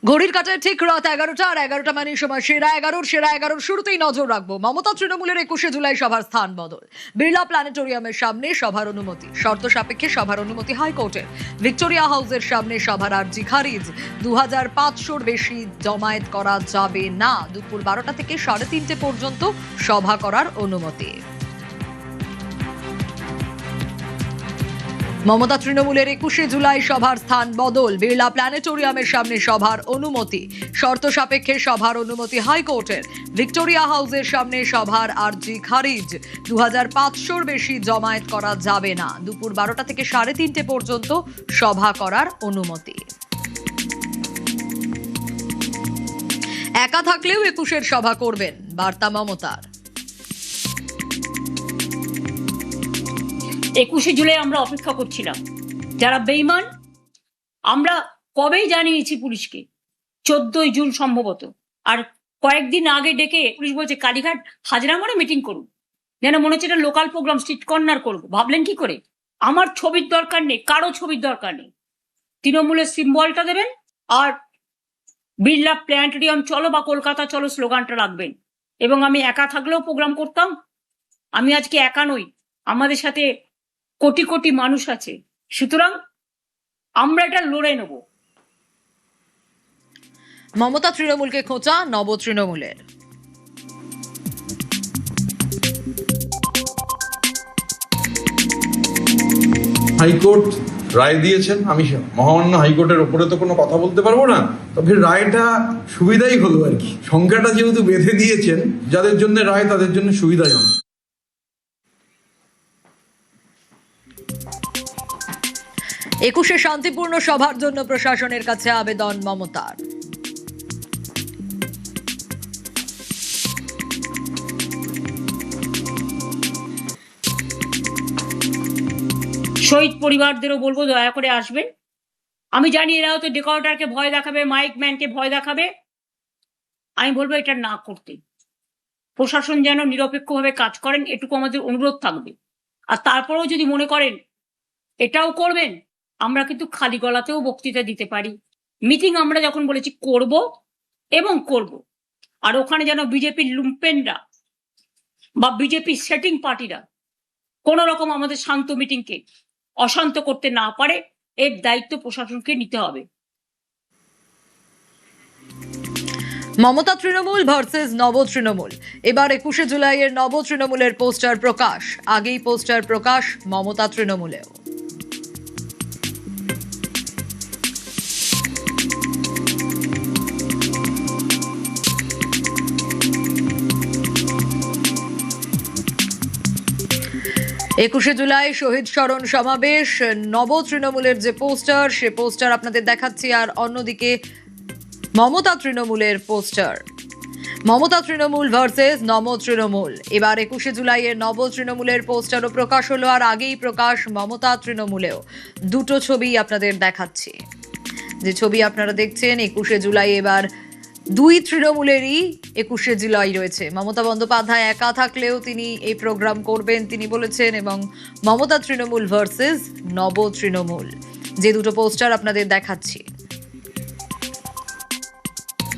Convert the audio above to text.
ঘড়ির কাঁটায় ঠিক রাত 11টা আর 11টা মানে সময় সেরা 11 শুরুতেই নজর রাখবো। মমতা তৃণমূলের 21শে জুলাই সভার স্থান বদল। বিড়লা প্ল্যানেটোরিয়ামের সামনে সভার অনুমতি, শর্ত সাপেক্ষে সভার অনুমতি হাইকোর্টের। ভিক্টোরিয়া হাউসের সামনে সভার আর্জি খারিজ। 2500-র বেশি জমায়েত করা যাবে না। দুপুর 12টা থেকে 3:30 পর্যন্ত সভা করার অনুমতি। মমতা তৃণমূলের 21শে জুলাই সভার স্থান বদল। বিড়লা প্ল্যানেটোরিয়ামের সামনে সভার অনুমতি, শর্ত সাপেক্ষে সভার অনুমতি হাইকোর্টের। ভিক্টোরিয়া হাউসের সামনে সভার আর্জি খারিজ। 2500-র বেশি জমায়েত করা যাবে না। দুপুর 12টা থেকে 3:30 পর্যন্ত সভা করার অনুমতি। একা থাকলেও 21শের সভা করবেন, বার্তা মমতার। 21শে জুলাই আমরা অপেক্ষা করছিলাম। যারা বেঈমান আমরা কবেই জানিয়েছি পুলিশকে, 14ই জুন সম্ভবত। আর কয়েকদিন আগে ডেকে পুলিশ বলছে কালীঘাট হাজরা মোড়ে মিটিং করুন, যেন মনে হচ্ছে এটা লোকাল প্রোগ্রাম, স্ট্রিট কর্নার করবো। ভাবলেন কি করে? আমার ছবির দরকার নেই, কারো ছবির দরকার নেই। তৃণমূলের সিম্বলটা দেবেন আর বিড়লা প্ল্যানেটোরিয়াম চলো বা কলকাতা চলো স্লোগানটা রাখবেন। এবং আমি একা থাকলেও প্রোগ্রাম করতাম। আমি আজকে একা নই, আমাদের সাথে কোটি কোটি মানুষ আছে। সুতরাং আমরা এটা লড়ে নেব। মমতা তৃণমূলকে খোঁচা নব তৃণমূলের। হাইকোর্ট রায় দিয়েছেন, আমি মহামান্য হাইকোর্টের ওপরে তো কোনো কথা বলতে পারবো না, তবে রায়টা সুবিধাই হলো আর কি। সংখ্যাটা যেহেতু বেঁধে দিয়েছেন, যাদের জন্য রায় তাদের জন্য সুবিধাজনক। 21শে শান্তিপূর্ণ সভার জন্য প্রশাসনের কাছে আবেদন মমতার। শহীদ পরিবারদেরও বলবো দয়া করে আসবেন। আমি জানি এরা হয়তো ডেকোরেটরকে ভয় দেখাবে, মাইক ম্যানকে ভয় দেখাবে। আমি বলবো এটা না করতে। প্রশাসন যেন নিরপেক্ষভাবে কাজ করেন, এটুকু আমাদের অনুরোধ থাকবে। আর তারপরেও যদি মনে করেন এটাও করবেন, আমরা কিন্তু খালি গলাতেও বক্তৃতা দিতে পারি। মিটিং আমরা যখন বলেছি করব এবং করব। আর ওখানে যেন বিজেপির লুম্পেনরা বা বিজেপির সেটিং পার্টিরা কোন রকম আমাদের শান্ত মিটিংকে অশান্ত করতে না পারে, এর দায়িত্ব প্রশাসনকে নিতে হবে। মমতা তৃণমূল ভার্সেস নব তৃণমূল। এবার 21শে জুলাইয়ের নব তৃণমূলের পোস্টার প্রকাশ। আগেই পোস্টার প্রকাশ মমতা তৃণমূলেও। একুশে জুলাই শহীদ স্মরণ সমাবেশ, নব তৃণমূলের যে পোস্টার, সে পোস্টার আপনাদের দেখাচ্ছি। আর অন্যদিকে মমতা তৃণমূলের পোস্টার। মমতা তৃণমূল ভার্সেস নব তৃণমূল। এবার 21শে জুলাইয়ের নব তৃণমূলের পোস্টারও প্রকাশ হলো, আর আগেই প্রকাশ মমতা তৃণমূলেও। দুটো ছবি আপনাদের দেখাচ্ছি। যে ছবি আপনারা দেখছেন, 21শে জুলাই এবার দুই তৃণমূলেরই 21শে জুলাই রয়েছে। মমতা বন্দ্যোপাধ্যায় একা থাকলেও তিনি এই প্রোগ্রাম করবেন তিনি বলেছেন, এবং মমতা তৃণমূল ভার্সেস নব তৃণমূল, যে দুটো পোস্টার আপনাদের দেখাচ্ছি।